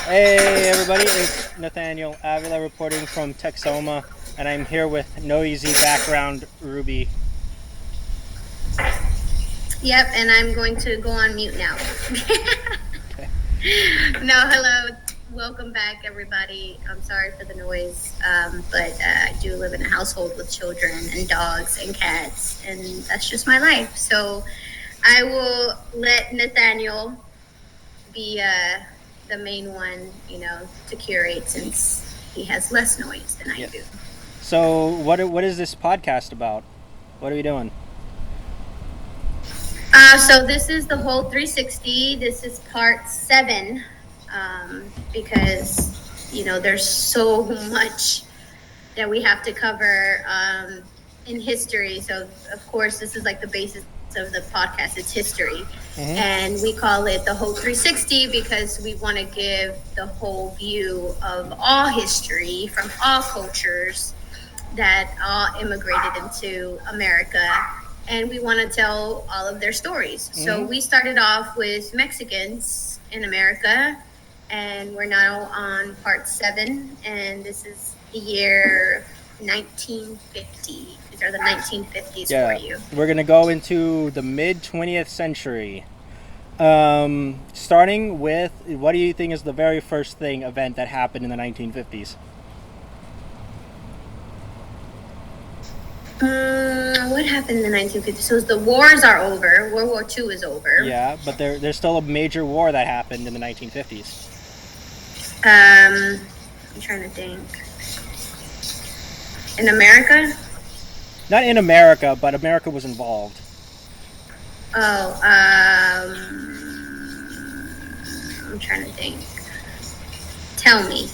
Hey everybody, it's Nathaniel Avila reporting from Texoma, and I'm here with noisy background Ruby. Yep, and I'm going to go on mute now. Okay. No, hello. Welcome back, everybody. I'm sorry for the noise, but I do live in a household with children and dogs and cats, and that's just my life. So I will let Nathaniel be the main one, to curate since he has less noise than I Yeah. do. So what is this podcast about? What are we doing? So this is the whole 360. This is part 7, because there's so much that we have to cover in history. So of course, this is like the basis of the podcast. It's history, Mm-hmm. and we call it the whole 360 because we want to give the whole view of all history from all cultures that all immigrated into America, and we want to tell all of their stories. So Mm-hmm. we started off with Mexicans in America, and we're now on part 7, and this is the year 1950. These are the 1950s for Yeah, you. we're gonna go into the mid-20th century. Starting with what do you think is the very first event that happened in the 1950s? What happened in the 1950s? So the wars are over. World War II is over. Yeah, but there's still a major war that happened in the 1950s. I'm trying to think. In America? Not in America, but America was involved. Oh, I'm trying to think. Tell me.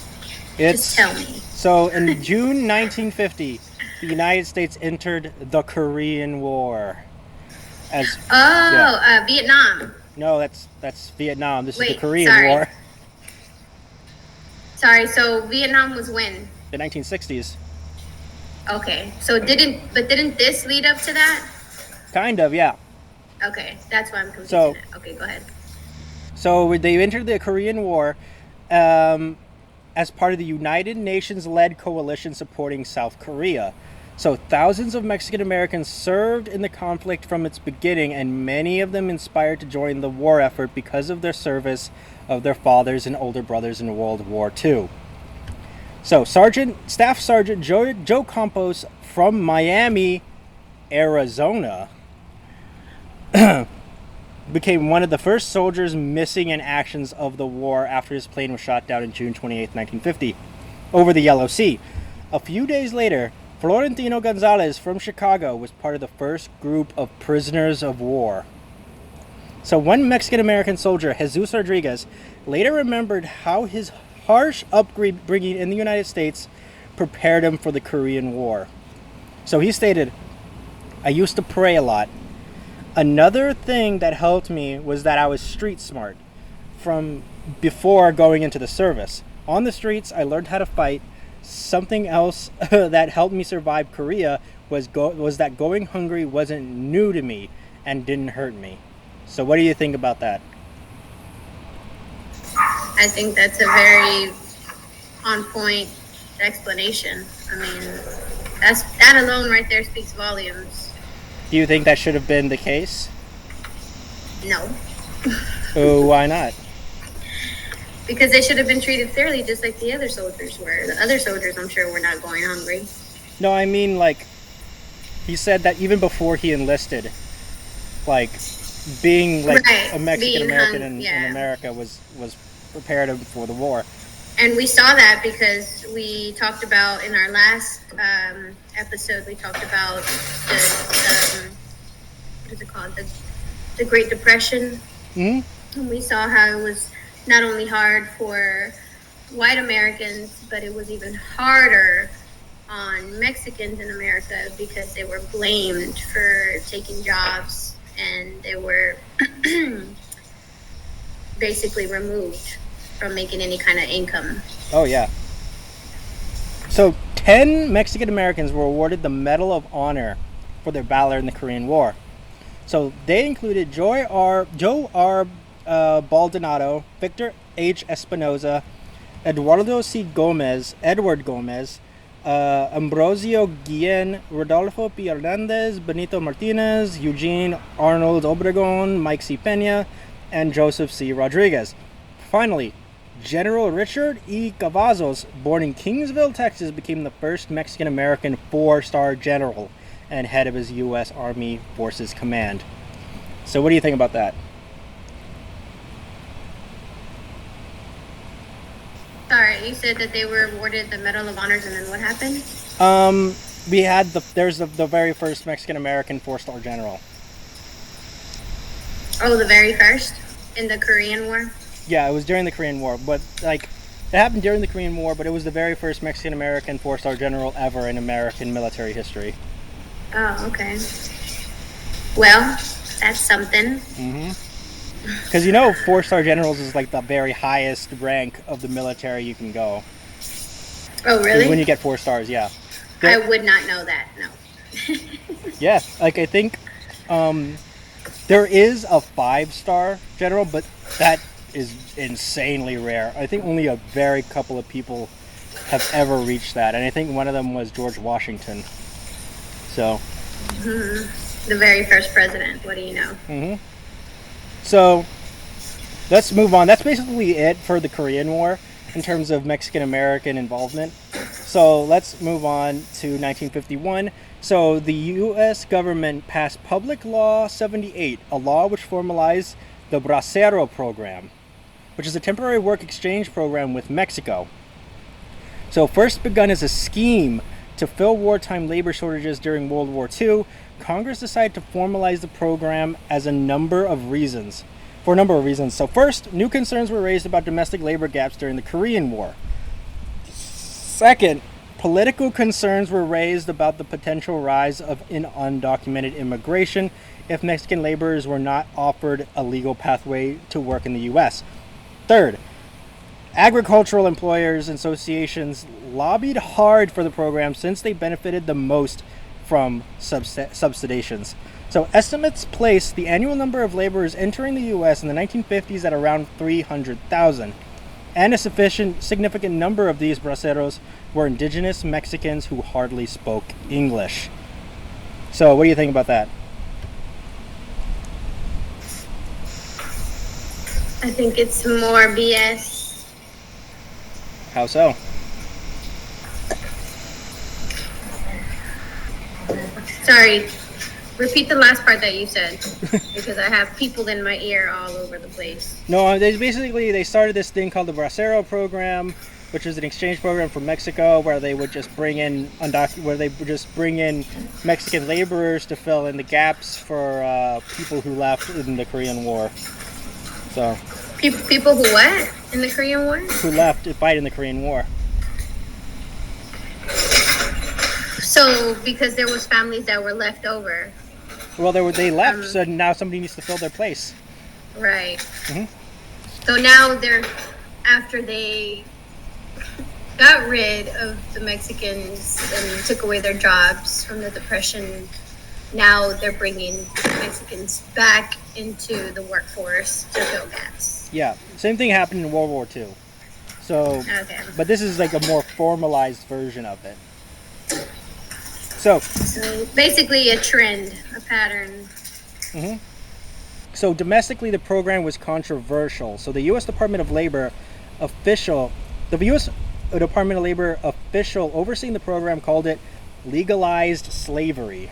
Just It's tell me. so in June 1950, the United States entered the Korean War. As yeah, Oh, Vietnam. no, that's Vietnam. This is the Wait, Korean sorry. War, Sorry, so Vietnam was when? the 1960s. Okay, so didn't this lead up to that? Kind of, yeah. Okay, that's why I'm confusing So it. Okay, go ahead. so they entered the Korean War um, as part of the United Nations-led coalition supporting South Korea. So thousands of Mexican Americans served in the conflict from its beginning, and many of them inspired to join the war effort because of their service of their fathers and older brothers in World War II. So Staff Sergeant Joe Campos from Miami, Arizona, became one of the first soldiers missing in actions of the war after his plane was shot down on June 28, 1950, over the Yellow Sea. A few days later, Florentino Gonzalez from Chicago was part of the first group of prisoners of war. So one Mexican-American soldier, Jesus Rodriguez, later remembered how his harsh upbringing in the United States prepared him for the Korean War. So he stated, "I used to pray a lot. Another thing that helped me was that I was street smart from before going into the service. On the streets, I learned how to fight. Something else that helped me survive Korea was that going hungry wasn't new to me and didn't hurt me." So what do you think about that? I think that's a very on point explanation. I mean, that alone right there speaks volumes. Do you think that should have been the case? No, Oh, why not? because they should have been treated fairly, just like the other soldiers were. The other soldiers, I'm sure, were not going hungry. No, I mean, like, he said that even before he enlisted, like, being like Right, a Mexican being American hung, in yeah. America was prepared him for the war. And we saw that because we talked about in our last episode, we talked about what is it called? The Great Depression. Hmm. And we saw how it was not only hard for white Americans, but it was even harder on Mexicans in America because they were blamed for taking jobs and they were basically removed from making any kind of income. Oh yeah. So 10 Mexican Americans were awarded the Medal of Honor for their valor in the Korean War. So they included Joe R. Baldonado, Victor H. Espinoza, Eduardo C. Gomez, Edward Gomez, Ambrosio Guillen, Rodolfo P. Hernandez, Benito Martinez, Eugene Arnold Obregon, Mike C. Pena, and Joseph C. Rodriguez. Finally, General Richard E. Cavazos, born in Kingsville, Texas, became the first Mexican-American 4-star general and head of his U.S. Army Forces Command. So what do you think about that? Sorry, you said that they were awarded the Medal of Honors, and then what happened? We had there's the very first Mexican-American 4-star general. Oh, the very first? In the Korean War? Yeah, it was during the Korean War, but like it happened during the Korean War, but it was the very first Mexican-American 4-star general ever in American military history. Oh, okay. Well, that's something. Because you know, 4-star generals is like the very highest rank of the military you can go. Oh, really? When you get 4 stars, yeah. I would not know that, no. Yeah, like I think there is a 5-star general, but that is insanely rare. I think only a very couple of people have ever reached that, and I think one of them was George Washington. So. The very first president. What do you know? So, let's move on. That's basically it for the Korean War in terms of Mexican-American involvement. So, let's move on to 1951. So, the U.S. government passed Public Law 78, a law which formalized the Bracero program, which is a temporary work exchange program with Mexico. So, first begun as a scheme to fill wartime labor shortages during World War II, Congress decided to formalize the program for a number of reasons. So first, new concerns were raised about domestic labor gaps during the Korean War. Second, political concerns were raised about the potential rise of undocumented immigration if Mexican laborers were not offered a legal pathway to work in the U.S. Third, agricultural employers and associations lobbied hard for the program since they benefited the most from subsidizations. So estimates place the annual number of laborers entering the U.S. in the 1950s at around 300,000. And a significant number of these braceros were indigenous Mexicans who hardly spoke English. So what do you think about that? I think it's more BS. How so? Sorry, repeat the last part that you said, because I have people in my ear all over the place. No, they started this thing called the Bracero program, which is an exchange program from Mexico where they would just bring in Mexican laborers to fill in the gaps for people who left in the Korean War. So people who what in the Korean War? Who left to fight in the Korean War. So, because there was families that were left over. Well, they left, so now somebody needs to fill their place. Right. So now after they got rid of the Mexicans and took away their jobs from the Depression, now they're bringing Mexicans back into the workforce to fill gaps. Yeah, same thing happened in World War II. So, okay. But this is like a more formalized version of it. So basically a trend, a pattern. So domestically, the program was controversial. So the U.S. Department of Labor official overseeing the program called it legalized slavery.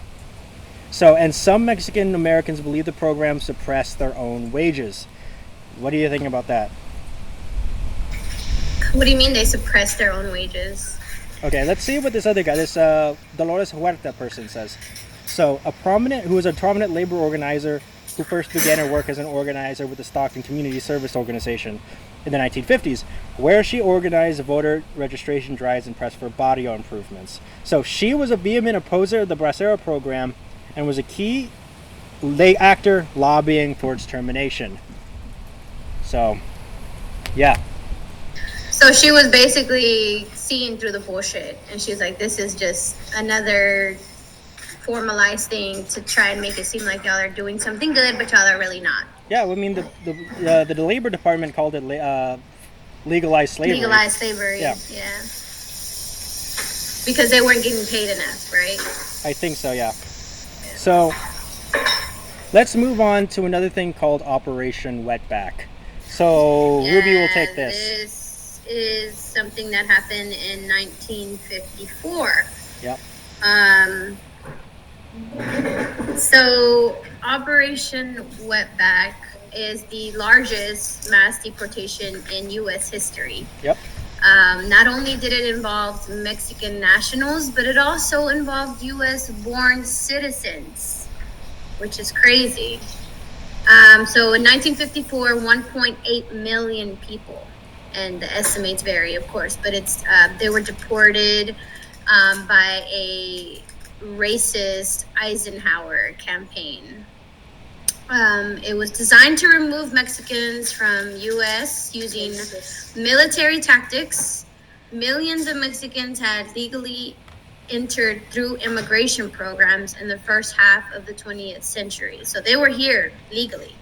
So, and some Mexican Americans believe the program suppressed their own wages. What do you think about that? What do you mean they suppressed their own wages? Okay, let's see what this other guy, this Dolores Huerta person says. So, who was a prominent labor organizer who first began her work as an organizer with the Stockton Community Service Organization in the 1950s, where she organized voter registration drives and pressed for barrio improvements. So, she was a vehement opposer of the Bracero program and was a key actor lobbying for its termination. So, yeah. So she was basically seeing through the bullshit, and she's like, this is just another formalized thing to try and make it seem like y'all are doing something good, but y'all are really not. Yeah, I mean the Labor Department called it legalized slavery. Legalized slavery. Yeah. Yeah. Because they weren't getting paid enough, right? I think so. Yeah. So let's move on to another thing called Operation Wetback. So Ruby will take this. This is something that happened in 1954. Yep. So Operation Wetback is the largest mass deportation in U.S. history. Yep. Not only did it involve Mexican nationals, but it also involved U.S.-born citizens, which is crazy. So in 1954, 1.8 million people, and the estimates vary, of course, but they were deported by a racist Eisenhower campaign. It was designed to remove Mexicans from U.S. using military tactics. Millions of Mexicans had legally entered through immigration programs in the first half of the 20th century. So they were here legally.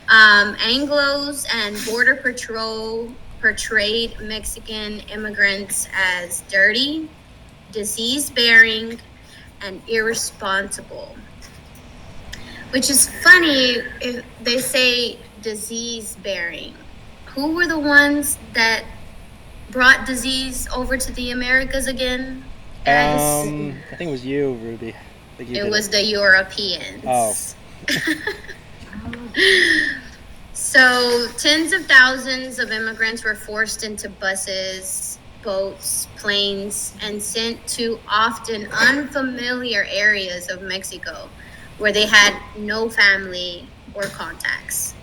Anglos and Border Patrol portrayed Mexican immigrants as dirty, disease-bearing, and irresponsible. Which is funny if they say disease-bearing. Who were the ones that brought disease over to the Americas again? I think it was you, Ruby. It was the Europeans. Oh. So tens of thousands of immigrants were forced into buses, boats, planes, and sent to often unfamiliar areas of Mexico where they had no family or contacts.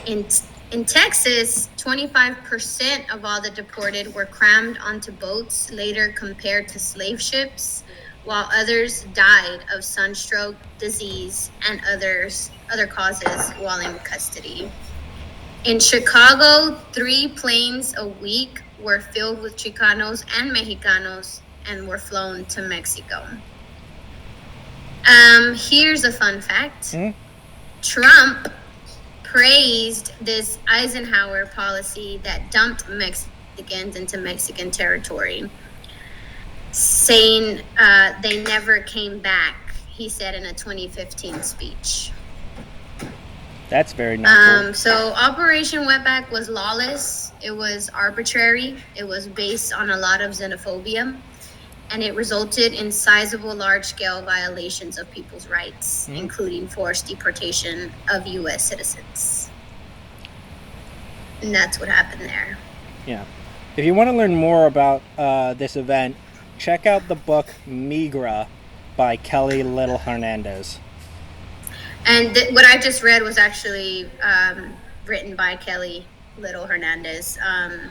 In Texas, 25% of all the deported were crammed onto boats, later compared to slave ships, while others died of sunstroke, disease, and other causes while in custody. In Chicago, 3 planes a week were filled with Chicanos and Mexicanos and were flown to Mexico. Here's a fun fact. Trump praised this Eisenhower policy that dumped Mexicans into Mexican territory, saying they never came back, he said in a 2015 speech. That's very nice. So Operation Wetback was lawless. It was arbitrary. It was based on a lot of xenophobia. And it resulted in sizable large-scale violations of people's rights, including forced deportation of U.S. citizens. And that's what happened there. Yeah. If you want to learn more about this event, check out the book Migra by Kelly Little Hernandez. And what I just read was actually written by Kelly Little Hernandez.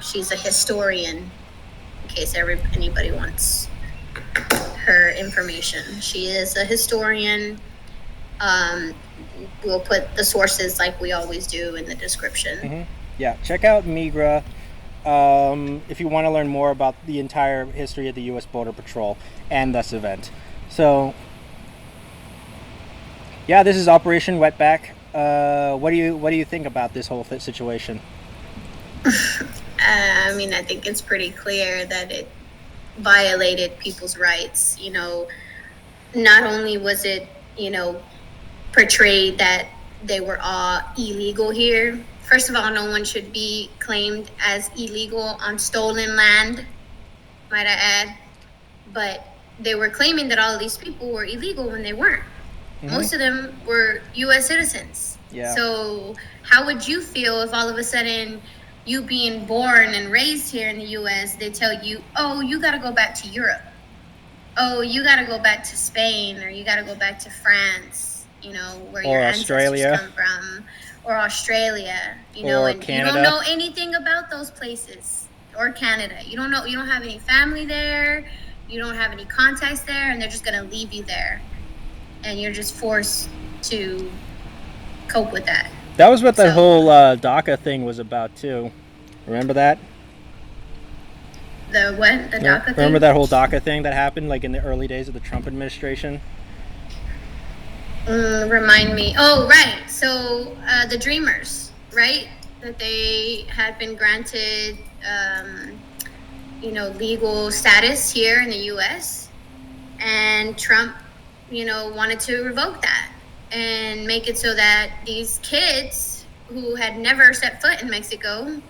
She's a historian, in case anybody wants her information. She is a historian. We'll put the sources like we always do in the description. Yeah, check out Migra if you want to learn more about the entire history of the U.S. Border Patrol and this event. So, yeah, this is Operation Wetback. What do you think about this whole situation? I mean, I think it's pretty clear that it violated people's rights. You know, not only was it, portrayed that they were all illegal here. First of all, no one should be claimed as illegal on stolen land, might I add. But they were claiming that all of these people were illegal when they weren't. Most of them were U.S. citizens. Yeah. So how would you feel if all of a sudden, you being born and raised here in the U.S., they tell you, oh, you got to go back to Europe. Oh, you got to go back to Spain, or you got to go back to France, where your ancestors come from, or Australia, and Canada. You don't know anything about those places, or Canada. You don't have any family there, you don't have any contacts there, and they're just going to leave you there. And you're just forced to cope with that. That was what the whole DACA thing was about, too. Remember that? The what? The DACA thing? Remember that whole DACA thing that happened, like, in the early days of the Trump administration? Remind me. Oh, right. So the Dreamers, right? That they had been granted, legal status here in the U.S. And Trump, wanted to revoke that and make it so that these kids who had never set foot in Mexico,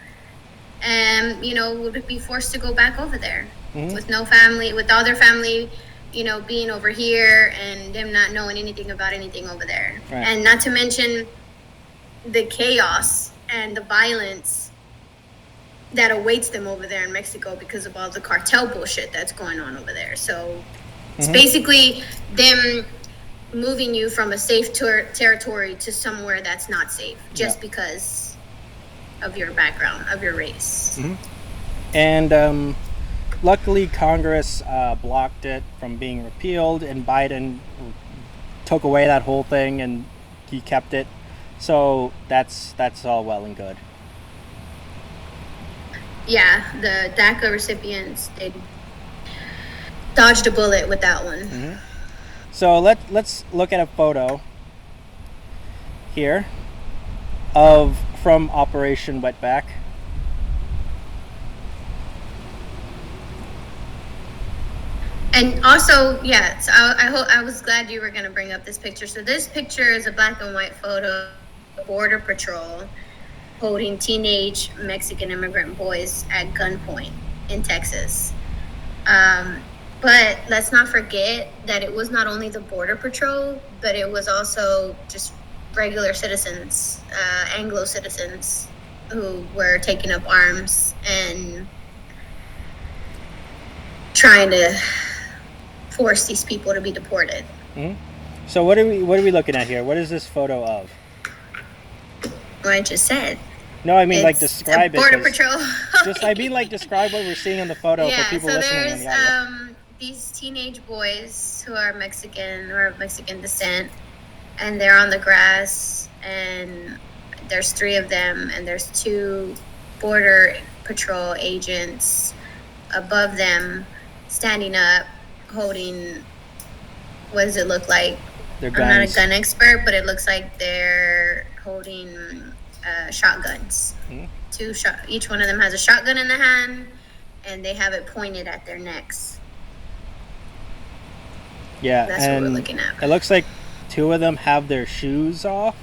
would be forced to go back over there with no family, with all their family, being over here and them not knowing anything about anything over there. Right. And not to mention the chaos and the violence that awaits them over there in Mexico because of all the cartel bullshit that's going on over there. So it's basically them moving you from a safe territory to somewhere that's not safe just because of your background, of your race. And luckily, Congress blocked it from being repealed, and Biden took away that whole thing, and he kept it. So that's all well and good. Yeah, the DACA recipients, they dodged a bullet with that one. So let's look at a photo here from Operation Wetback. And also, so I was glad you were going to bring up this picture. So this picture is a black and white photo of Border Patrol holding teenage Mexican immigrant boys at gunpoint in Texas. But let's not forget that it was not only the Border Patrol, but it was also just regular citizens, Anglo citizens, who were taking up arms and trying to force these people to be deported. So what are we looking at here? What is this photo of? Well, I just said. No, I mean, describe it. Border Patrol. Describe what we're seeing on the photo for people listening. So there's these teenage boys who are Mexican or of Mexican descent, and they're on the grass, and there's 3 of them, and there's 2 Border Patrol agents above them, standing up, holding, what does it look like? They're guns. I'm not a gun expert, but it looks like they're holding shotguns. Each one of them has a shotgun in the hand, and they have it pointed at their necks. Yeah, that's what we're looking at. It looks like 2 of them have their shoes off.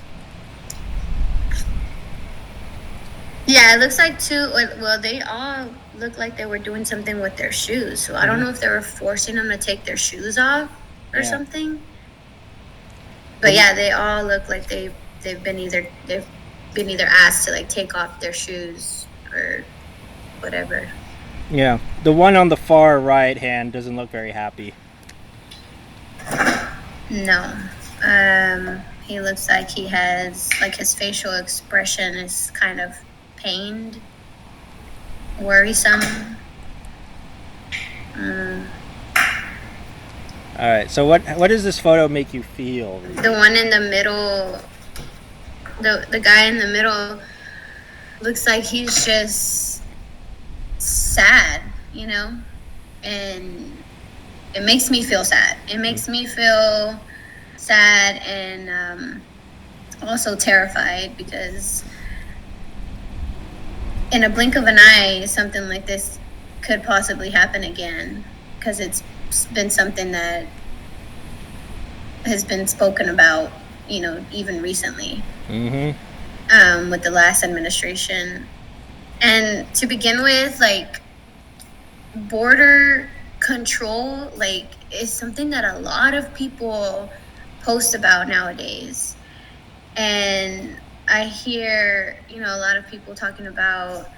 Yeah, it looks like 2. Well, they all look like they were doing something with their shoes. So I don't know if they were forcing them to take their shoes off or something. But yeah, they all look like they've been either asked to take off their shoes or whatever. Yeah, the one on the far right hand doesn't look very happy. No. He looks like he has, his facial expression is kind of pained, worrisome. All right, so what does this photo make you feel? The one in the middle, the guy in the middle looks like he's just sad, and it makes me feel sad. It makes me feel sad and also terrified, because in a blink of an eye, something like this could possibly happen again, because it's been something that has been spoken about, even recently, with the last administration. And to begin with, border control, is something that a lot of people post about nowadays. And I hear, a lot of people talking about,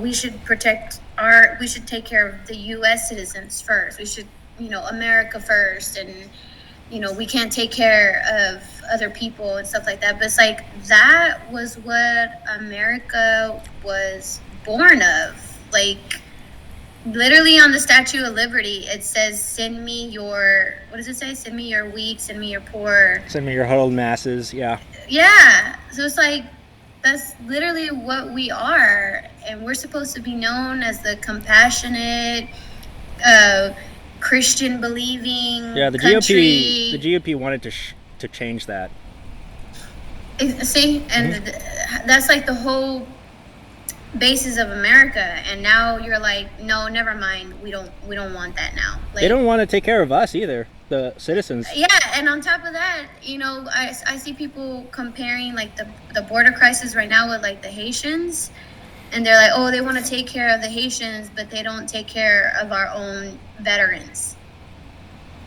we should we should take care of the U.S. citizens first. We should, America first. And, we can't take care of other people and stuff like that. But it's that was what America was born of. Literally on the Statue of Liberty, it says, send me your, what does it say? Send me your weak, send me your poor. Send me your huddled masses, yeah. Yeah, so it's that's literally what we are. And we're supposed to be known as the compassionate, Christian believing Yeah, the country. GOP wanted to change that. See, and that's like the whole basis of America. And now you're like, no, never mind. We don't want that now. Like, They don't want to take care of us either, the citizens. Yeah, and on top of that, you know, I see people comparing like the border crisis right now with like the Haitians, and they're like, oh, they want to take care of the Haitians, but they don't take care of our own veterans.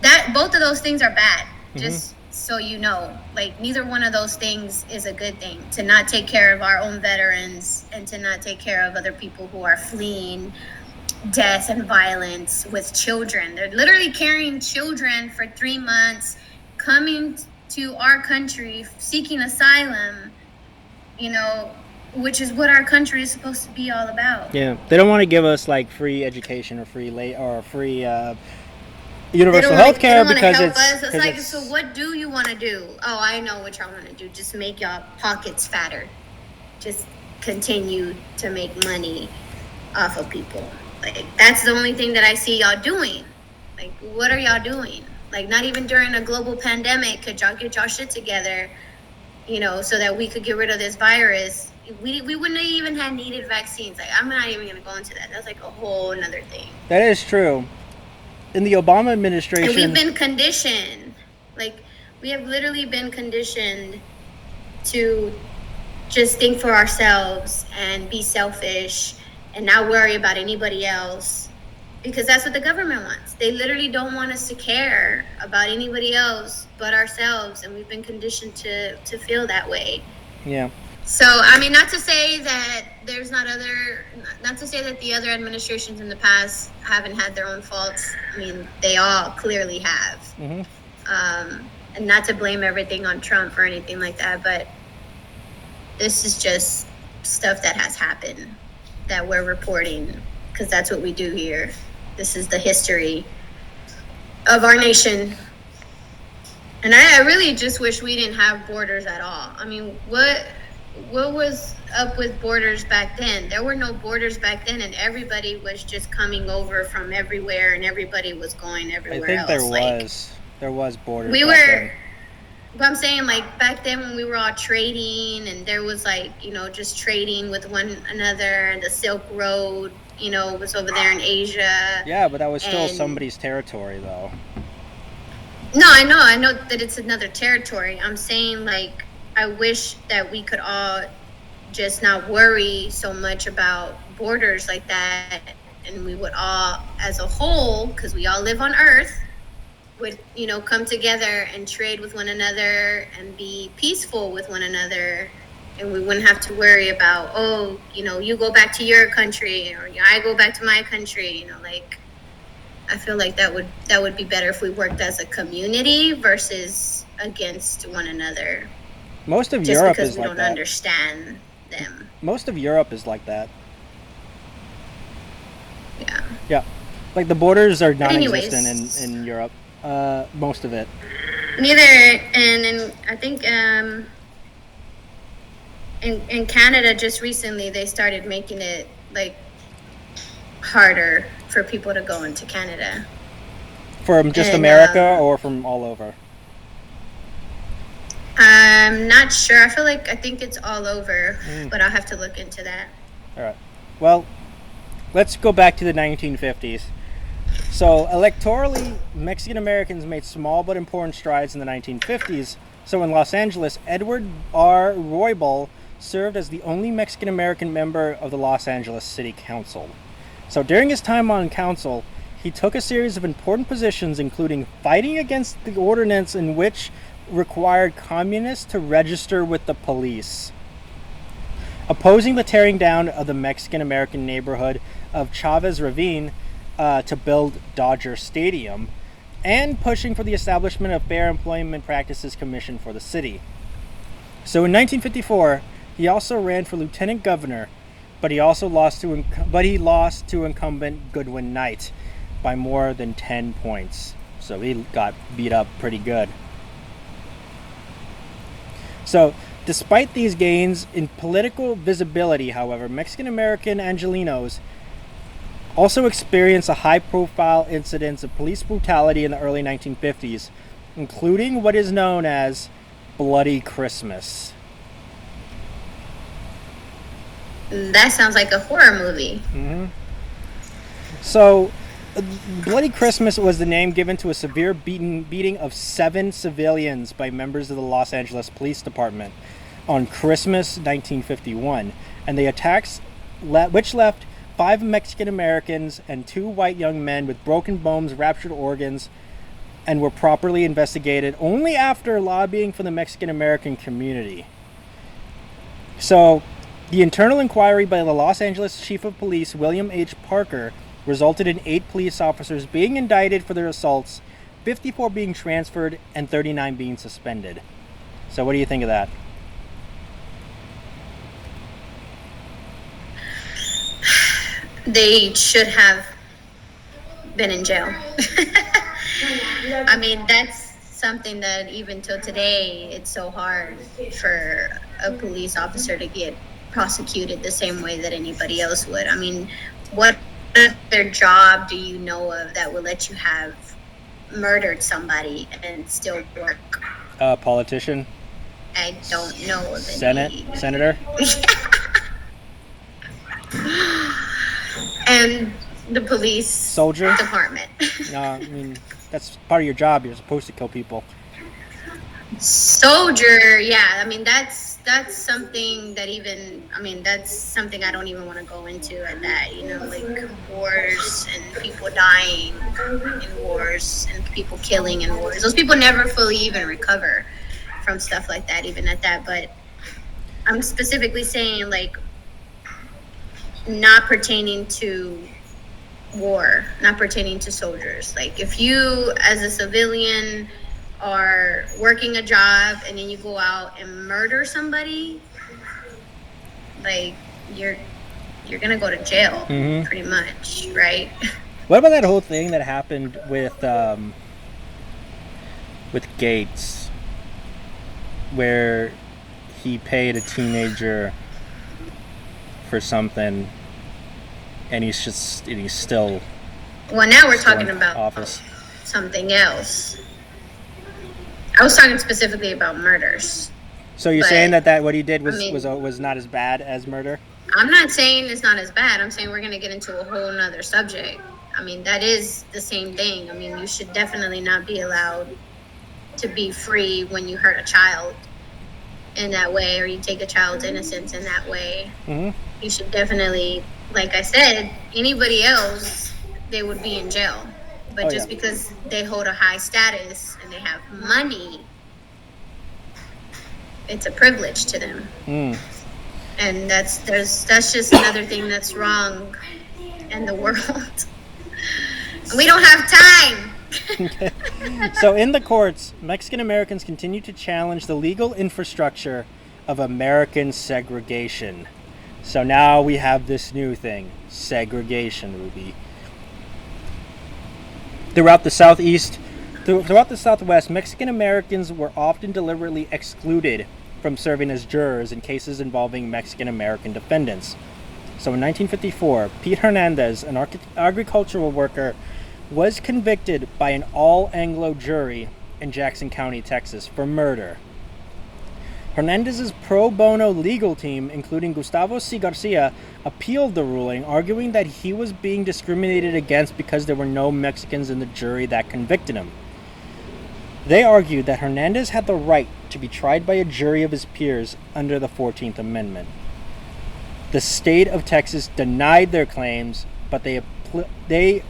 That both of those things are bad. Just so you know, like neither one of those things is a good thing. To not take care of our own veterans and to not take care of other people who are fleeing death and violence with children. They're literally carrying children for 3 months, coming to our country, seeking asylum, you know, which is what our country is supposed to be all about. Yeah, they don't want to give us like free education or free universal health care because it's like, so what do you want to do? Oh, I know what y'all want to do. Just make y'all pockets fatter. Just continue to make money off of people. Like, that's the only thing that I see y'all doing. Like, what are y'all doing? Like, not even during a global pandemic could y'all get y'all shit together, you know, so that we could get rid of this virus. We wouldn't have even had needed vaccines. Like, I'm not even going to go into that. That's like a whole another thing. That is true. In the Obama administration... And we've been conditioned. Like, we have literally been conditioned to just think for ourselves and be selfish and not worry about anybody else, because that's what the government wants. They literally don't want us to care about anybody else but ourselves, and we've been conditioned to feel that way. Yeah. So, I mean, not to say that the other administrations in the past haven't had their own faults. I mean, they all clearly have. And not to blame everything on Trump or anything like that, but this is just stuff that has happened that we're reporting, because that's what we do here. This is the history of our nation. And I really just wish we didn't have borders at all. I mean, what was up with borders back then? There were no borders back then, and everybody was just coming over from everywhere, and everybody was going everywhere else. I think there was borders. But I'm saying, like, back then when we were all trading, and there was, like, you know, just trading with one another, and the Silk Road, you know, was over there in Asia. Yeah, but that was still somebody's territory, though. No, I know that it's another territory. I'm saying, like, I wish that we could all just not worry so much about borders like that, and we would all, as a whole, because we all live on Earth, would, you know, come together and trade with one another and be peaceful with one another, and we wouldn't have to worry about, oh, you know, you go back to your country or I go back to my country. You know, like, I feel like that would be better if we worked as a community versus against one another. Most of Europe is like that. Just because we don't understand them. Most of Europe is like that. Yeah. Yeah. Like, the borders are non-existent in Europe. Most of it. Neither, and I think in Canada just recently they started making it like harder for people to go into Canada. From just America or from all over? I'm not sure. I think it's all over, but I'll have to look into that. All right. Well, let's go back to the 1950s. So, electorally, Mexican Americans made small but important strides in the 1950s. So, in Los Angeles, Edward R. Roybal served as the only Mexican American member of the Los Angeles City Council. So, during his time on council, he took a series of important positions, including fighting against the ordinance in which required communists to register with the police, opposing the tearing down of the Mexican American neighborhood of Chavez Ravine to build Dodger Stadium, and pushing for the establishment of Fair Employment Practices Commission for the city. So in 1954, he also ran for lieutenant governor, but he lost to incumbent Goodwin Knight by more than 10 points. So he got beat up pretty good. So, despite these gains in political visibility, however, Mexican American Angelinos also experienced a high-profile incidents of police brutality in the early 1950s, including what is known as Bloody Christmas. That sounds like a horror movie. Mm-hmm. So, Bloody Christmas was the name given to a severe beating of 7 civilians by members of the Los Angeles Police Department on Christmas 1951, and the attacks which left 5 Mexican Americans and 2 white young men with broken bones, ruptured organs, and were properly investigated only after lobbying for the Mexican American community. So, the internal inquiry by the Los Angeles Chief of Police, William H. Parker, resulted in 8 police officers being indicted for their assaults, 54 being transferred, and 39 being suspended. So what do you think of that? They should have been in jail. I mean, that's something that even till today, it's so hard for a police officer to get prosecuted the same way that anybody else would. I mean, what other job do you know of that would let you have murdered somebody and still work? Politician? I don't know of any. Senator? And the police soldier department. No, I mean, that's part of your job. You're supposed to kill people. Soldier, yeah. I mean, that's something that that's something I don't even want to go into at that, like wars and people dying in wars and people killing in wars. Those people never fully even recover from stuff like that, even at that. But I'm specifically saying, like, not pertaining to war, not pertaining to soldiers. Like, if you as a civilian are working a job and then you go out and murder somebody, like, you're gonna go to jail, pretty much, right? What about that whole thing that happened with Gates, where he paid a teenager for something, and he's still. Well, now we're talking about office. Something else. I was talking specifically about murders. So you're saying that what he did was not as bad as murder? I'm not saying it's not as bad. I'm saying we're going to get into a whole nother subject. I mean, that is the same thing. I mean, you should definitely not be allowed to be free when you hurt a child in that way, or you take a child's innocence in that way. Mm-hmm. You should definitely, like I said, anybody else, they would be in jail. But because they hold a high status and they have money, it's a privilege to them. And that's just another thing that's wrong in the world. We don't have time. So in the courts, Mexican Americans continue to challenge the legal infrastructure of American segregation. So now we have this new thing, segregation, Ruby. Throughout the Southwest, Mexican Americans were often deliberately excluded from serving as jurors in cases involving Mexican American defendants. So in 1954, Pete Hernandez, an agricultural worker, was convicted by an all-Anglo jury in Jackson County, Texas, for murder. Hernandez's pro bono legal team, including Gustavo C. Garcia, appealed the ruling, arguing that he was being discriminated against because there were no Mexicans in the jury that convicted him. They argued that Hernandez had the right to be tried by a jury of his peers under the 14th Amendment. The state of Texas denied their claims, but they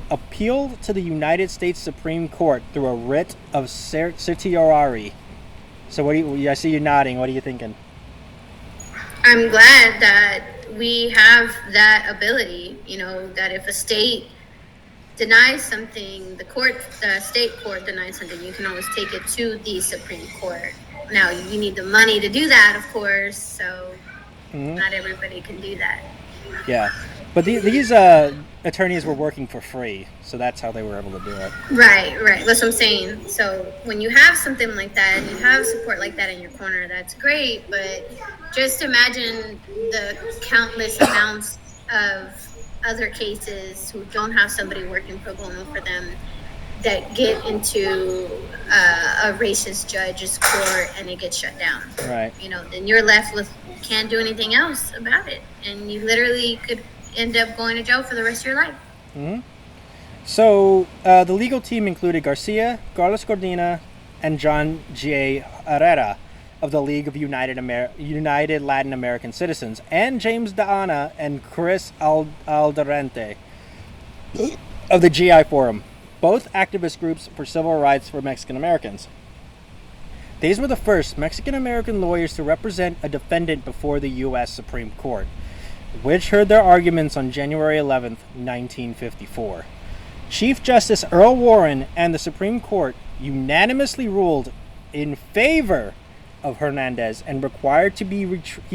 appealed to the United States Supreme Court through a writ of certiorari. So I see you nodding. What are you thinking? I'm glad that we have that ability, that if a state denies something, the state court denies something, you can always take it to the Supreme Court. Now, you need the money to do that, of course, so not everybody can do that. Yeah. But these attorneys were working for free, so that's how they were able to do it. Right. That's what I'm saying. So when you have something like that, and you have support like that in your corner, that's great. But just imagine the countless amounts of other cases who don't have somebody working pro bono for them that get into a racist judge's court and it gets shut down. Right. Then you're left with, can't do anything else about it. And you literally could end up going to jail for the rest of your life. Mm-hmm. So the legal team included Garcia, Carlos Cordina, and John J. Herrera of the League of United Latin American Citizens, and James Daana and Chris Alderente of the GI Forum, both activist groups for civil rights for Mexican Americans. These were the first Mexican American lawyers to represent a defendant before the U.S. Supreme Court, which heard their arguments on January 11, 1954. Chief Justice Earl Warren and the Supreme Court unanimously ruled in favor of Hernandez and required he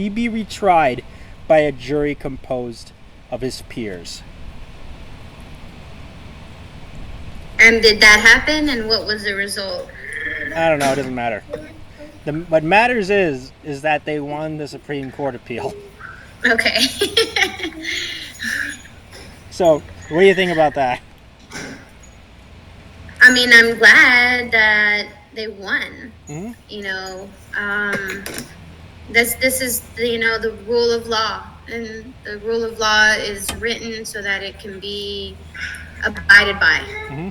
be retried by a jury composed of his peers. And did that happen? And what was the result? I don't know. It doesn't matter. What matters is that they won the Supreme Court appeal. Okay. So, what do you think about that? I mean, I'm glad that they won. Mm-hmm. This is the rule of law, and the rule of law is written so that it can be abided by. Mm-hmm.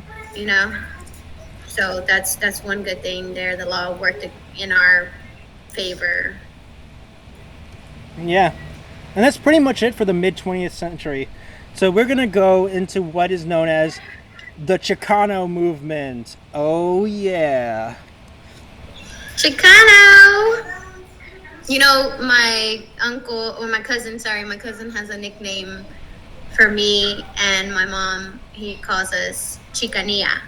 So that's one good thing there. The law worked in our favor. Yeah, and that's pretty much it for the mid-20th century. So we're gonna go into what is known as the Chicano movement. Oh yeah, Chicano. My cousin has a nickname for me and my mom. He calls us Chicanilla,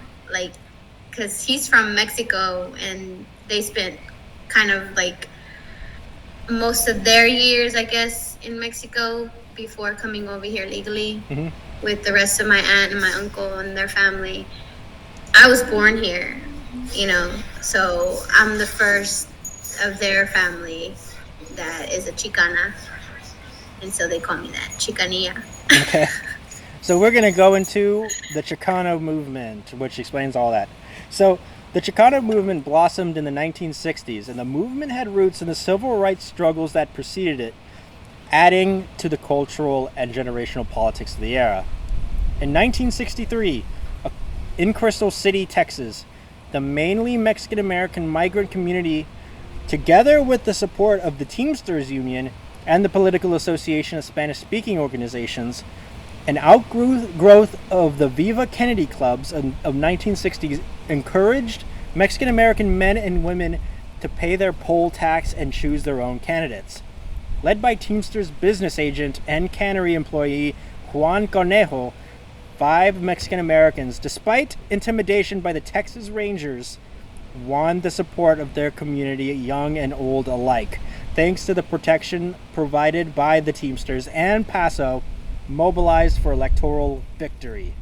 because he's from Mexico, and they spent kind of most of their years, I guess, in Mexico before coming over here legally. Mm-hmm. With the rest of my aunt and my uncle and their family. I was born here, so I'm the first of their family that is a Chicana, and so they call me that, Chicanilla. Okay. So we're going to go into the Chicano movement, which explains all that. So the Chicano movement blossomed in the 1960s, and the movement had roots in the civil rights struggles that preceded it, adding to the cultural and generational politics of the era. In 1963, in Crystal City, Texas, the mainly Mexican-American migrant community, together with the support of the Teamsters Union and the Political Association of Spanish-Speaking Organizations, an outgrowth of the Viva Kennedy clubs of 1960s, encouraged Mexican-American men and women to pay their poll tax and choose their own candidates. Led by Teamsters business agent and cannery employee Juan Cornejo, 5 Mexican Americans, despite intimidation by the Texas Rangers, won the support of their community, young and old alike, thanks to the protection provided by the Teamsters and Paso, mobilized for electoral victory.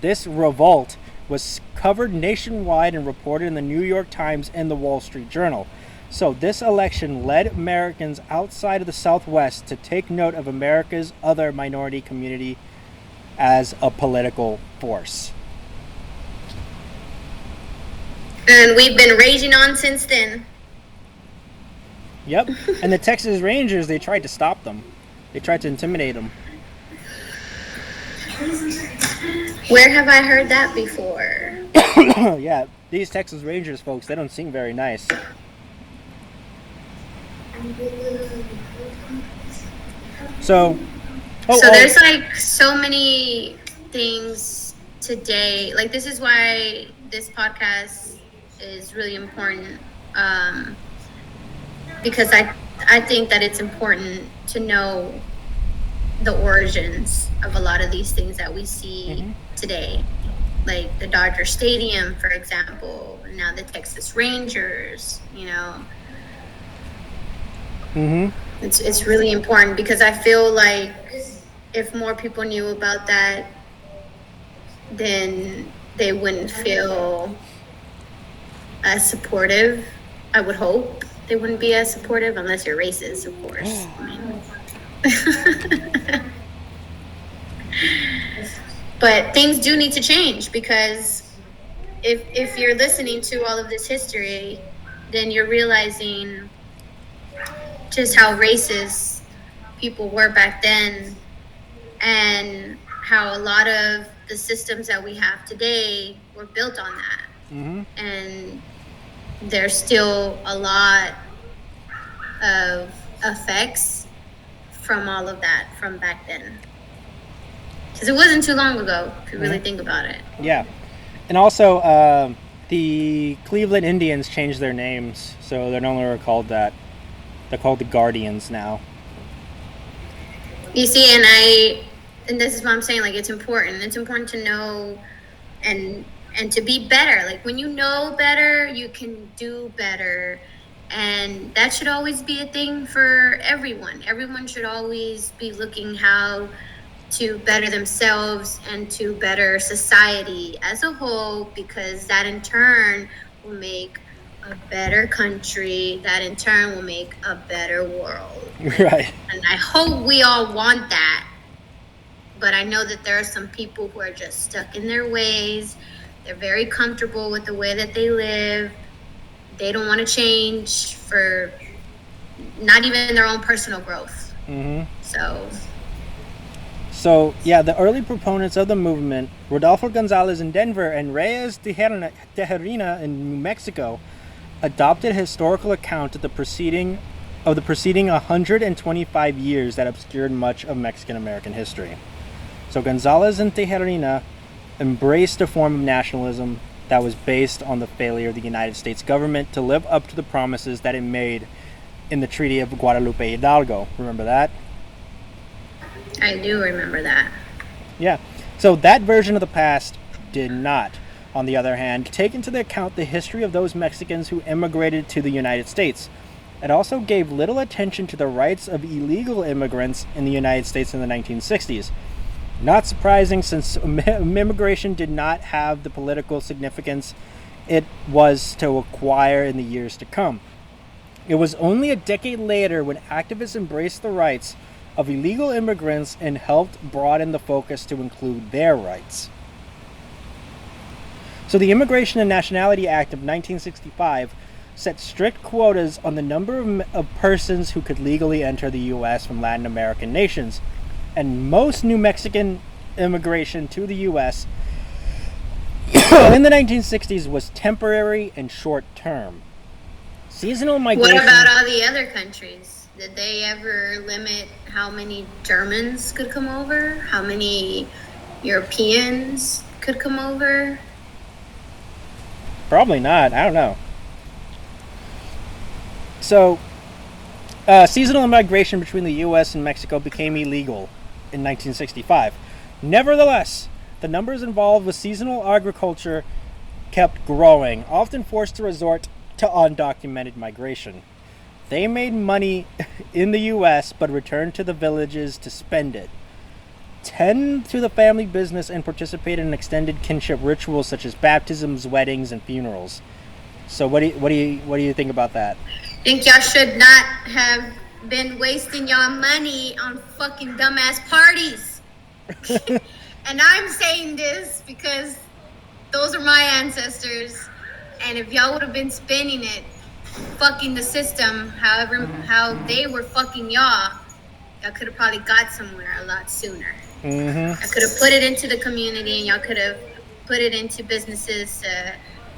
This revolt was covered nationwide and reported in the New York Times and the Wall Street Journal. So this election led Americans outside of the Southwest to take note of America's other minority community as a political force. And we've been raging on since then. Yep. And the Texas Rangers, they tried to stop them. They tried to intimidate them. Where have I heard that before? Yeah, these Texas Rangers folks, they don't seem very nice. So there's so many things today. This is why this podcast is really important, because I think that it's important to know the origins of a lot of these things that we see today, like the Dodger Stadium, for example, and now the Texas Rangers. It's really important, because I feel like if more people knew about that, then they wouldn't feel as supportive. I would hope they wouldn't be as supportive, unless you're racist, of course. But things do need to change, because if you're listening to all of this history, then you're realizing just how racist people were back then, and how a lot of the systems that we have today were built on that. Mm-hmm. And there's still a lot of effects from all of that from back then. Because it wasn't too long ago, if you really think about it. Yeah. And also, the Cleveland Indians changed their names, so they're no longer called that. They're called the Guardians now. You see, and this is what I'm saying, like, it's important. It's important to know and to be better. Like, when you know better, you can do better. And that should always be a thing for everyone. Everyone should always be looking how to better themselves and to better society as a whole, because that in turn will make a better country, that in turn will make a better world. Right. And I hope we all want that. But I know that there are some people who are just stuck in their ways. They're very comfortable with the way that they live. They don't want to change for not even their own personal growth. Mm-hmm. So, yeah, the early proponents of the movement, Rodolfo Gonzalez in Denver and Reyes Tejerina in New Mexico, adopted a historical account of the preceding 125 years that obscured much of Mexican-American history. So Gonzalez and Tejerina embraced a form of nationalism that was based on the failure of the United States government to live up to the promises that it made in the Treaty of Guadalupe Hidalgo. Remember that? I do remember that. Yeah. So that version of the past did not, on the other hand, take into account the history of those Mexicans who immigrated to the United States. It also gave little attention to the rights of illegal immigrants in the United States in the 1960s. Not surprising, since immigration did not have the political significance it was to acquire in the years to come. It was only a decade later when activists embraced the rights of illegal immigrants and helped broaden the focus to include their rights. So the Immigration and Nationality Act of 1965 set strict quotas on the number of persons who could legally enter the U.S. from Latin American nations, and most New Mexican immigration to the U.S. in the 1960s was temporary and short-term. Seasonal migration... What about all the other countries? Did they ever limit how many Germans could come over? How many Europeans could come over? Probably not. I don't know. So, seasonal migration between the U.S. and Mexico became illegal in 1965. Nevertheless, the numbers involved with seasonal agriculture kept growing, often forced to resort to undocumented migration. They made money in the U.S. but returned to the villages to spend it, tend to the family business, and participate in extended kinship rituals such as baptisms, weddings, and funerals. So, what do you think about that? I think y'all should not have been wasting y'all money on fucking dumbass parties. And I'm saying this because those are my ancestors, and if y'all would have been spending it fucking the system, how they were fucking y'all could have probably got somewhere a lot sooner. Mm-hmm. I could have put it into the community, and y'all could have put it into businesses,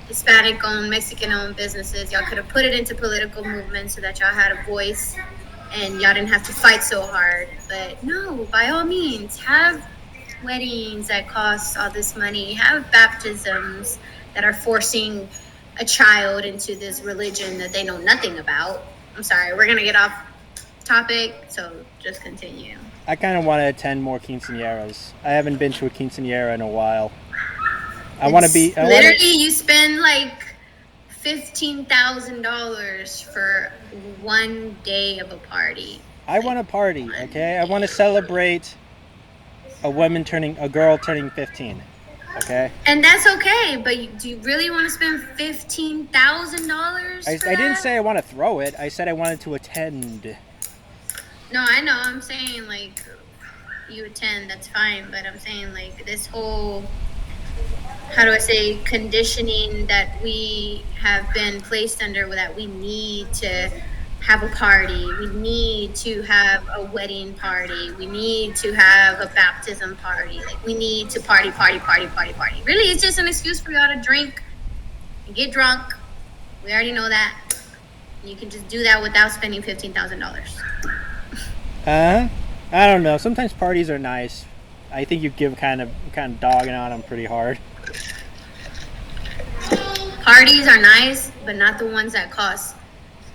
Hispanic-owned, Mexican-owned businesses. Y'all could have put it into political movements so that y'all had a voice and y'all didn't have to fight so hard. But no, by all means, have weddings that cost all this money. Have baptisms that are forcing a child into this religion that they know nothing about. I'm sorry, we're going to get off topic, so just continue. I kind of want to attend more quinceañeras. I haven't been to a quinceañera in a while. You spend like $15,000 for one day of a party. I want a party, okay? I want to celebrate a girl turning 15, okay? And that's okay, but do you really want to spend $15,000? I didn't say I want to throw it. I said I wanted to attend. No, I know. I'm saying, like, you attend, that's fine. But I'm saying, like, this whole, how do I say, conditioning that we have been placed under, that we need to have a party, we need to have a wedding party, we need to have a baptism party, like we need to party, party, party, party, party. Really, it's just an excuse for y'all to drink and get drunk. We already know that. You can just do that without spending $15,000. I don't know. Sometimes parties are nice. I think you give kind of dogging on them pretty hard. Parties are nice, but not the ones that cost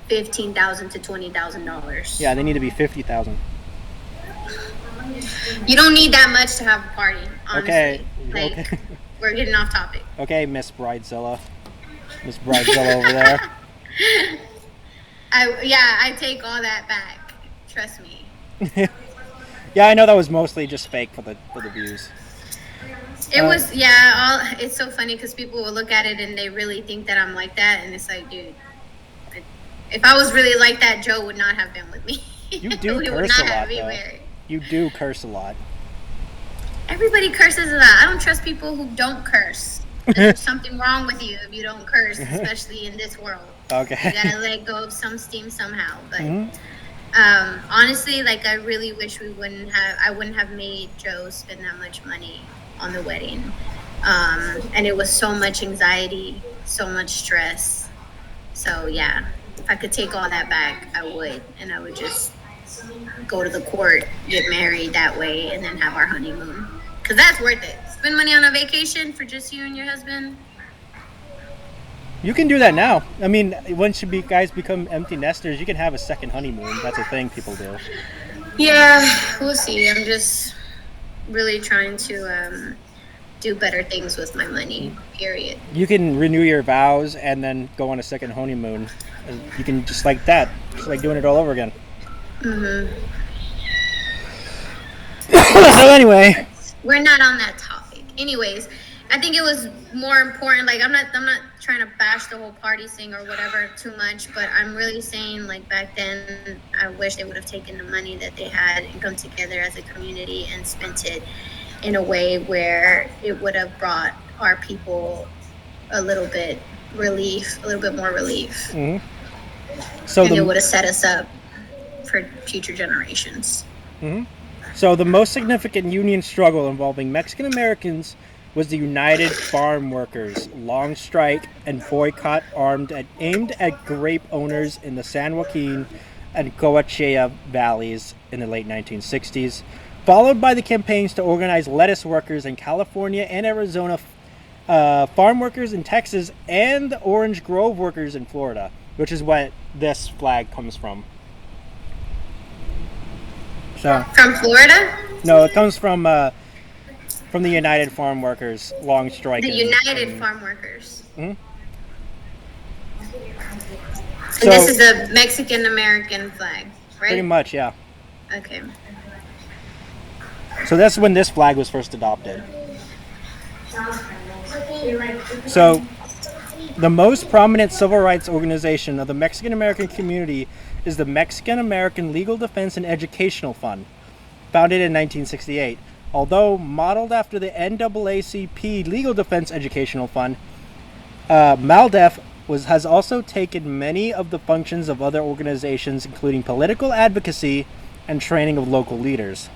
$15,000 to $20,000. Yeah, they need to be $50,000. You don't need that much to have a party, honestly. Okay. Like, okay. We're getting off topic. Okay, Miss Bridezilla. Miss Bridezilla over there. I take all that back. Trust me. Yeah, I know that was mostly just fake for the views. It was, yeah. It's so funny because people will look at it and they really think that I'm like that, and it's like, dude, if I was really like that, Joe would not have been with me. You do curse a lot, though. You do curse a lot. Everybody curses a lot. I don't trust people who don't curse. There's something wrong with you if you don't curse, especially in this world. Okay. You gotta let go of some steam somehow. But honestly, like, I really wish I wouldn't have made Joe spend that much money on the wedding. And it was so much anxiety, so much stress. So yeah, if I could take all that back, I would. And I would just go to the court, get married that way, and then have our honeymoon. Because that's worth it. Spend money on a vacation for just you and your husband. You can do that now. I mean, once guys become empty nesters, you can have a second honeymoon. That's a thing people do. Yeah, we'll see. I'm just really trying to do better things with my money, period. You can renew your vows and then go on a second honeymoon. You can just like that. Just like doing it all over again. Mm-hmm. So anyway. We're not on that topic. Anyways, I think it was more important. Like, I'm not trying to bash the whole party thing or whatever too much, but I'm really saying, like, back then, I wish they would have taken the money that they had and come together as a community and spent it in a way where it would have brought our people a little bit more relief. Mm-hmm. So it would have set us up for future generations. Mm-hmm. So the most significant union struggle involving Mexican Americans was the United Farm Workers' long strike and boycott aimed at grape owners in the San Joaquin and Coachella valleys in the late 1960s, followed by the campaigns to organize lettuce workers in California and Arizona, farm workers in Texas, and the orange grove workers in Florida, which is what this flag comes from. So, from Florida? No, it comes from the United Farm Workers long strike. The United Farm Workers. Mm-hmm. And this is the Mexican American flag, right? Pretty much, yeah. Okay. So that's when this flag was first adopted. So the most prominent civil rights organization of the Mexican American community is the Mexican American Legal Defense and Educational Fund, founded in 1968. Although modeled after the NAACP Legal Defense Educational Fund, MALDEF has also taken many of the functions of other organizations, including political advocacy and training of local leaders.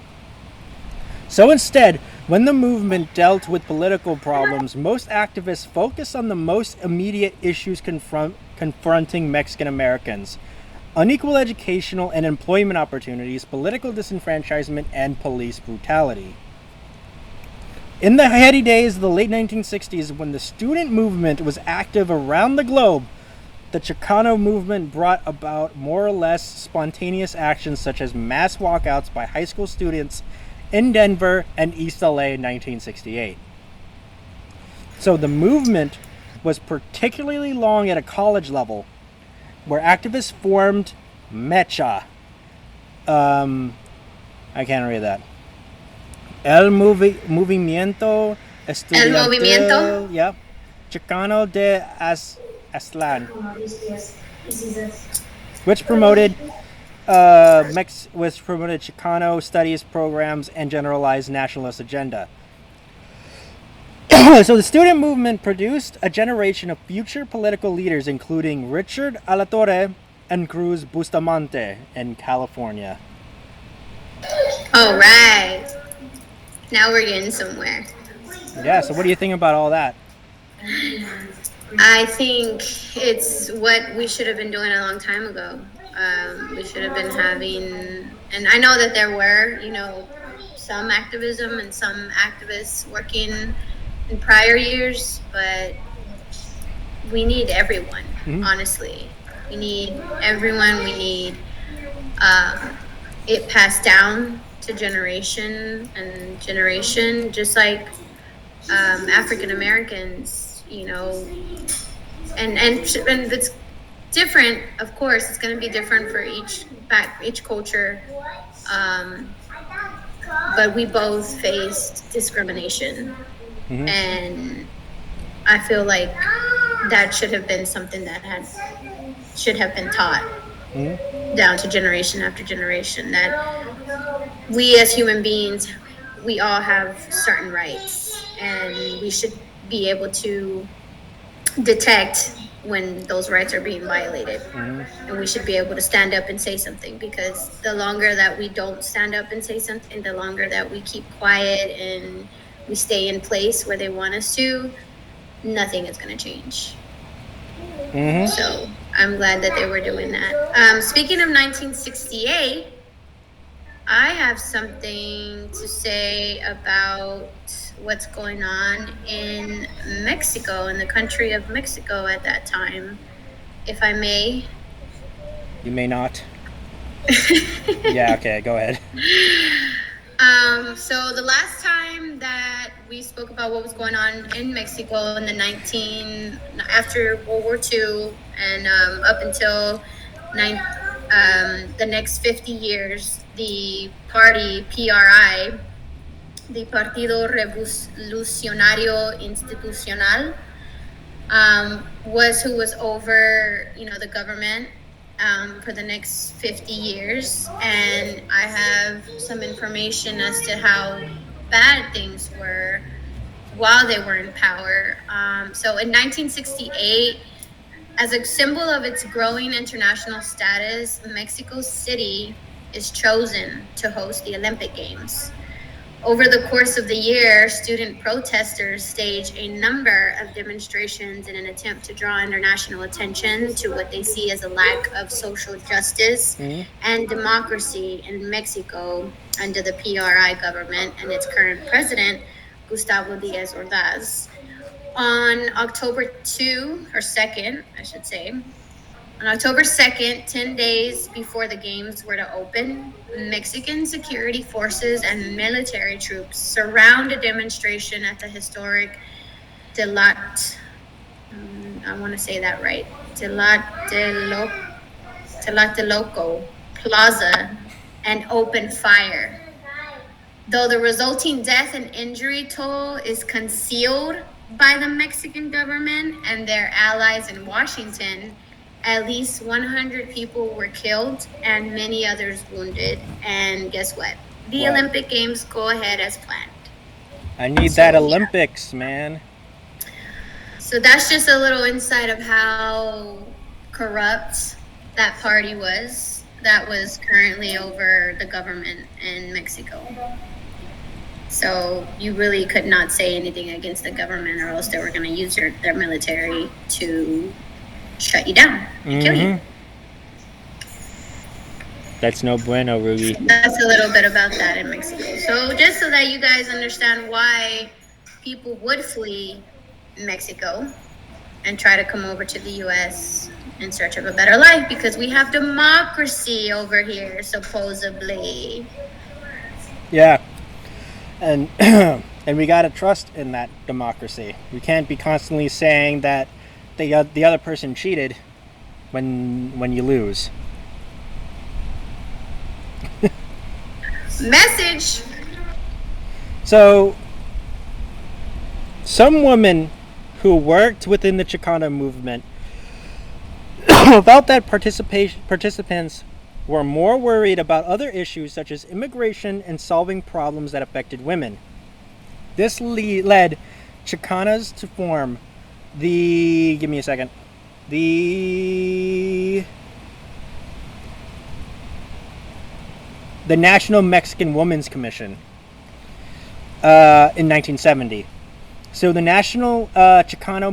So instead, when the movement dealt with political problems, most activists focused on the most immediate issues confronting Mexican Americans: unequal educational and employment opportunities, political disenfranchisement, and police brutality. In the heady days of the late 1960s, when the student movement was active around the globe, the Chicano movement brought about more or less spontaneous actions such as mass walkouts by high school students in Denver and East LA in 1968. So the movement was particularly long at a college level, where activists formed MECHA. I can't read that. El Movimiento Estudiantil. El Movimiento? Yeah. Chicano de Aztlán, which promoted which promoted Chicano studies programs and generalized nationalist agenda. So the student movement produced a generation of future political leaders, including Richard Alatorre and Cruz Bustamante in California. All right. Now we're getting somewhere. Yeah, so what do you think about all that? I think it's what we should have been doing a long time ago. We should have been having, and I know that there were, some activism and some activists working in prior years, but we need everyone, honestly. We need everyone. We need it passed down to generation and generation, just like African Americans, and it's different. Of course, it's going to be different for each culture, but we both faced discrimination, and I feel like that should have been something that should have been taught down to generation after generation, that we as human beings, we all have certain rights, and we should be able to detect when those rights are being violated, and we should be able to stand up and say something, because the longer that we don't stand up and say something, the longer that we keep quiet and we stay in place where they want us to, nothing is going to change. So I'm glad that they were doing that. Speaking of 1968, I have something to say about what's going on in Mexico, in the country of Mexico at that time, if I may. You may not. Yeah, okay, go ahead. So the last time that we spoke about what was going on in Mexico in after World War II and up until the next 50 years, the party PRI, the Partido Revolucionario Institucional, was who was over, the government for the next 50 years. And I have some information as to how bad things were while they were in power. So in 1968, as a symbol of its growing international status, Mexico City is chosen to host the Olympic Games. Over the course of the year, student protesters stage a number of demonstrations in an attempt to draw international attention to what they see as a lack of social justice and democracy in Mexico under the PRI government and its current president, Gustavo Díaz Ordaz. On October 2nd, on October 2nd, 10 days before the games were to open, Mexican security forces and military troops surround a demonstration at the historic Tlatelolco Plaza and open fire. Though the resulting death and injury toll is concealed by the Mexican government and their allies in Washington, at least 100 people were killed and many others wounded. And guess what? The Olympic Games go ahead as planned. I need that Olympics, man. So that's just a little insight of how corrupt that party was that was currently over the government in Mexico. So you really could not say anything against the government, or else they were going to use their military to shut you down and kill you. That's no bueno, Ruby. That's a little bit about that in Mexico. So just so that you guys understand why people would flee Mexico and try to come over to the U.S. in search of a better life, because we have democracy over here, supposedly. Yeah. And and we gotta trust in that democracy. We can't be constantly saying that the other person cheated when you lose. Message. So, some women who worked within the Chicano movement felt that participants were more worried about other issues such as immigration and solving problems that affected women. This led Chicanas to form the National Mexican Women's Commission in 1970. So the National Chicano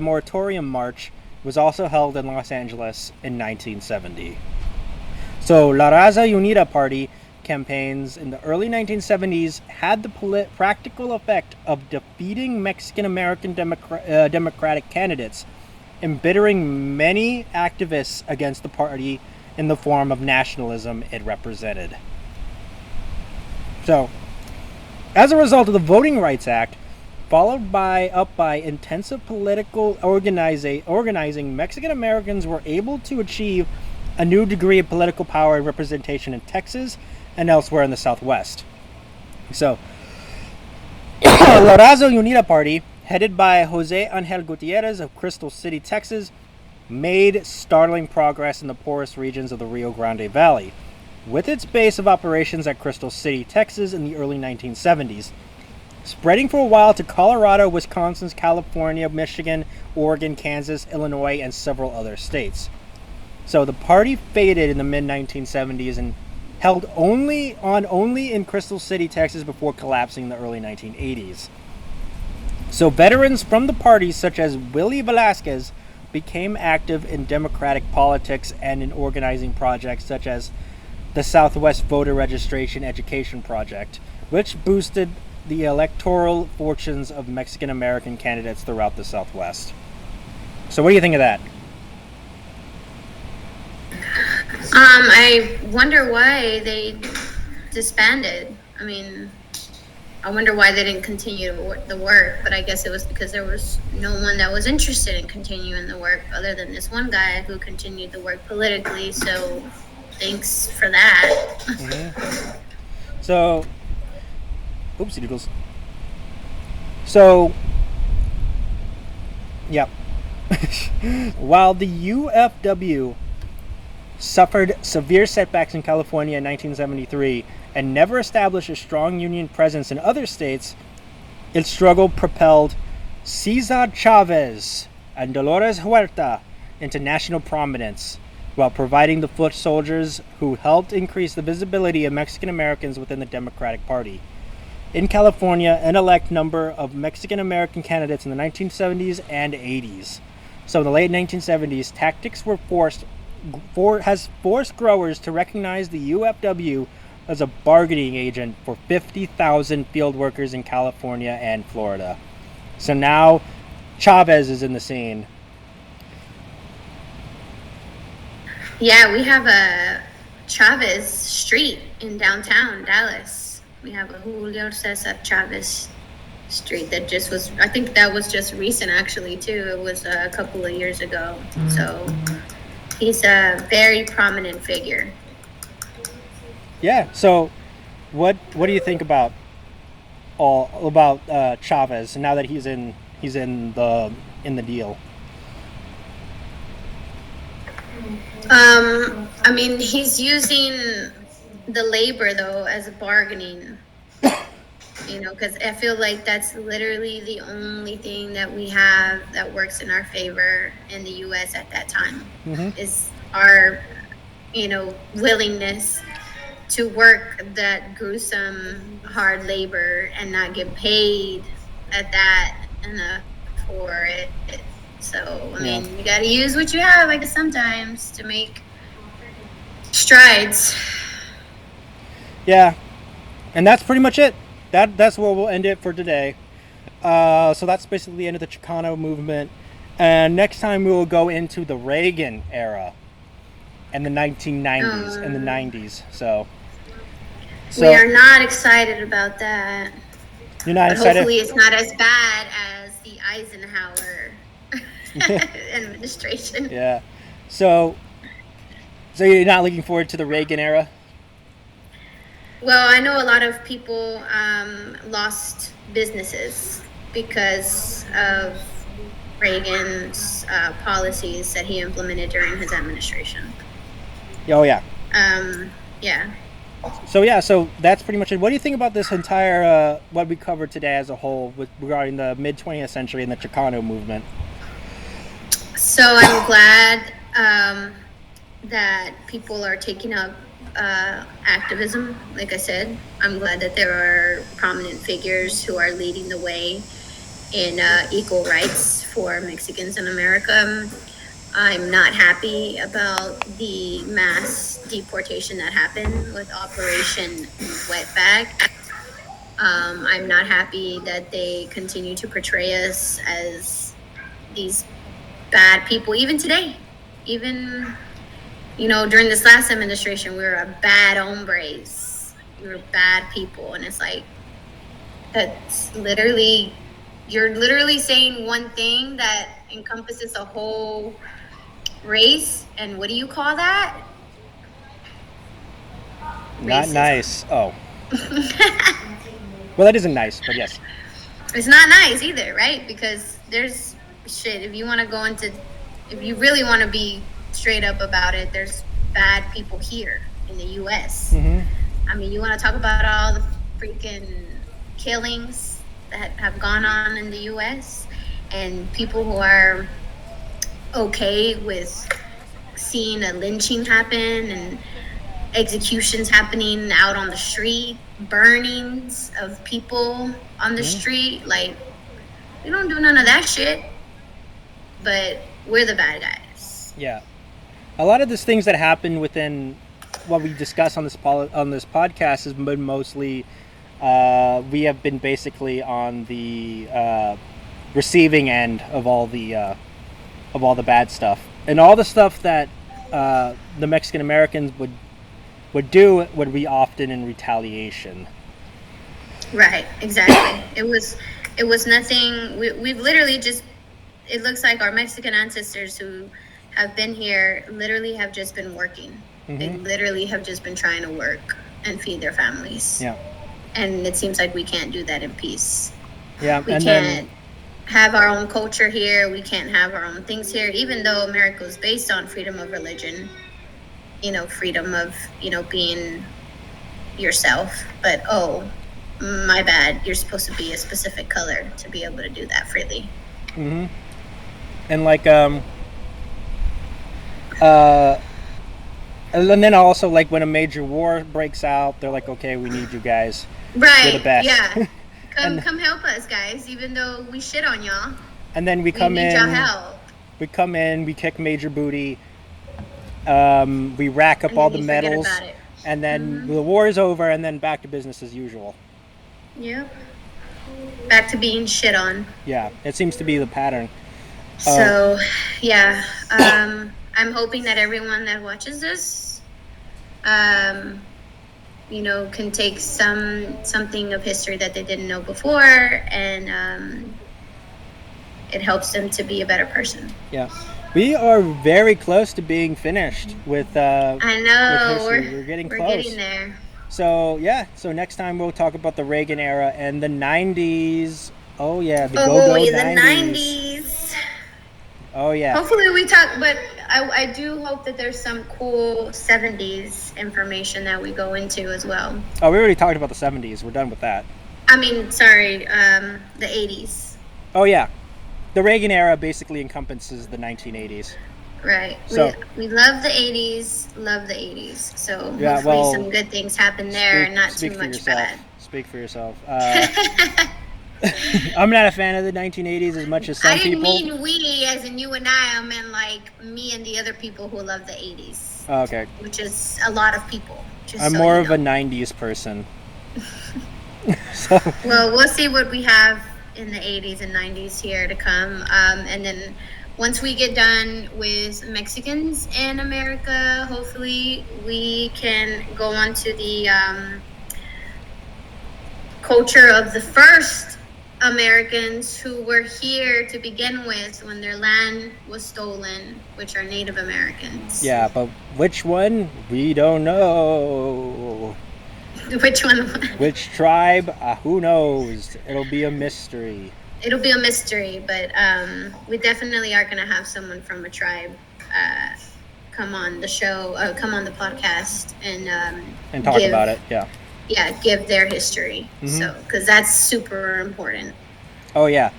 Moratorium March was also held in Los Angeles in 1970. So La Raza Unida Party campaigns in the early 1970s had the practical effect of defeating Mexican-American Democratic candidates, embittering many activists against the party in the form of nationalism it represented. So, as a result of the Voting Rights Act, followed up by intensive political organizing, Mexican Americans were able to achieve a new degree of political power and representation in Texas and elsewhere in the Southwest. So, La Raza Unida Party, headed by Jose Angel Gutierrez of Crystal City, Texas, made startling progress in the poorest regions of the Rio Grande Valley, with its base of operations at Crystal City, Texas in the early 1970s, spreading for a while to Colorado, Wisconsin, California, Michigan, Oregon, Kansas, Illinois, and several other states. So the party faded in the mid-1970s and held only in Crystal City, Texas before collapsing in the early 1980s. So veterans from the party such as Willie Velasquez became active in democratic politics and in organizing projects such as the Southwest Voter Registration Education Project, which boosted the electoral fortunes of Mexican American candidates throughout the Southwest. So what do you think of that? I wonder why they disbanded. I mean, I wonder why they didn't continue the work, but I guess it was because there was no one that was interested in continuing the work other than this one guy who continued the work politically, so thanks for that. Mm-hmm. So, oopsie doodles. So, yep. While the UFW suffered severe setbacks in California in 1973 and never established a strong union presence in other states, its struggle propelled Cesar Chavez and Dolores Huerta into national prominence, while providing the foot soldiers who helped increase the visibility of Mexican Americans within the Democratic Party. In California, an elect number of Mexican American candidates in the 1970s and 80s. So in the late 1970s, tactics were forced growers to recognize the UFW as a bargaining agent for 50,000 field workers in California and Florida. So now Chavez is in the scene. Yeah, we have a Chavez Street in downtown Dallas. We have a Julio Cesar Chavez Street that just was, I think that was just recent actually too. It was a couple of years ago. So he's a very prominent figure. Yeah. So, what do you think about Chavez now that he's in the deal? I mean, he's using the labor though as a bargaining. Because I feel like that's literally the only thing that we have that works in our favor in the U.S. at that time, is our, willingness to work that gruesome, hard labor and not get paid at that enough for it. So, I mean, you got to use what you have, I guess, sometimes to make strides. Yeah, and that's pretty much it. That's where we'll end it for today. So that's basically the end of the Chicano movement. And next time we will go into the Reagan era and the 1990s and the 90s. So we are not excited about that. You're not but excited? Hopefully it's not as bad as the Eisenhower administration. Yeah. So you're not looking forward to the Reagan era? Well, I know a lot of people lost businesses because of Reagan's policies that he implemented during his administration. Oh, yeah. Yeah. So that's pretty much it. What do you think about this entire what we covered today as a whole regarding the mid-20th century and the Chicano movement? So I'm glad that people are taking up activism. Like I said, I'm glad that there are prominent figures who are leading the way in equal rights for Mexicans in America. I'm not happy about the mass deportation that happened with Operation Wetback. I'm not happy that they continue to portray us as these bad people, even today. Even, during this last administration, we were a bad hombres. We were bad people. And it's like, you're literally saying one thing that encompasses a whole race, and what do you call that? Not nice. Oh. Well, that isn't nice, but yes. It's not nice either, right? Because there's shit. If you really want to be straight up about it, there's bad people here in the U.S. Mm-hmm. I mean, you want to talk about all the freaking killings that have gone on in the U.S. and people who are okay with seeing a lynching happen and executions happening out on the street, burnings of people on the street. Like, we don't do none of that shit, but we're the bad guys. Yeah, a lot of these things that happen within what we discuss on this podcast has been mostly we have been basically on the receiving end of all the bad stuff, and all the stuff that the Mexican Americans would do would be often in retaliation. Right, exactly. It was nothing. We've literally just, it looks like our Mexican ancestors who have been here literally have just been working. Mm-hmm. They literally have just been trying to work and feed their families. Yeah. And it seems like we can't do that in peace. Yeah. We can't have our own culture here. We can't have our own things here, even though America is based on freedom of religion, freedom of, being yourself. But, oh, my bad, you're supposed to be a specific color to be able to do that freely. Mm-hmm. And like, and then also, like, when a major war breaks out, they're like, okay, we need you guys. Right. You're the best. Yeah. Come help us, guys, even though we shit on y'all. And then we need y'all help. We come in, we kick major booty, we rack up all the medals, and then the war is over, and then back to business as usual. Yep. Back to being shit on. Yeah, it seems to be the pattern. So, yeah, I'm hoping that everyone that watches this, can take something of history that they didn't know before, and it helps them to be a better person. Yeah. We are very close to being finished with I know, with history. We're getting close. We're getting there. So, yeah. So next time we'll talk about the Reagan era and the 90s. Oh, yeah. The go-go 90s. The 90s. Oh, yeah. Hopefully we talk, but I do hope that there's some cool 70s information that we go into as well. Oh, we already talked about the 70s. We're done with that. I mean, sorry, the 80s. Oh, yeah. The Reagan era basically encompasses the 1980s. Right. So, we love the 80s, So yeah, hopefully some good things happen there and not too much bad. Speak for yourself. I'm not a fan of the 1980s as much as some people. I didn't mean we as in you and I meant like me and the other people who love the 80s. Oh, okay. Which is a lot of people. I'm more of a 90s person. So. Well, we'll see what we have in the 80s and 90s here to come. And then once we get done with Mexicans in America, hopefully we can go on to the culture of the first Americans who were here to begin with when their land was stolen, which are Native Americans. Yeah, but which one? We don't know. Which one? Which tribe? Who knows? It'll be a mystery. It'll be a mystery, but we definitely are going to have someone from a tribe come on the show, come on the podcast, and talk about it. Yeah, give their history. So, because that's super important. Oh yeah.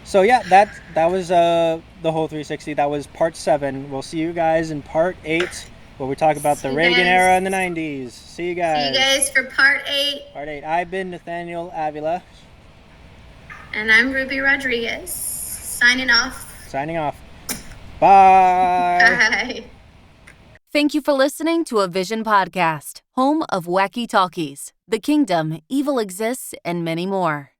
So yeah, that was the whole 360. That was part 7. We'll see you guys in part 8, where we talk about the Reagan era and the 90s. See you guys. See you guys for part 8. Part 8. I've been Nathaniel Avila. And I'm Ruby Rodriguez. Signing off. Bye. Bye. Thank you for listening to a Vision podcast, home of Wacky Talkies, The Kingdom, Evil Exists, and many more.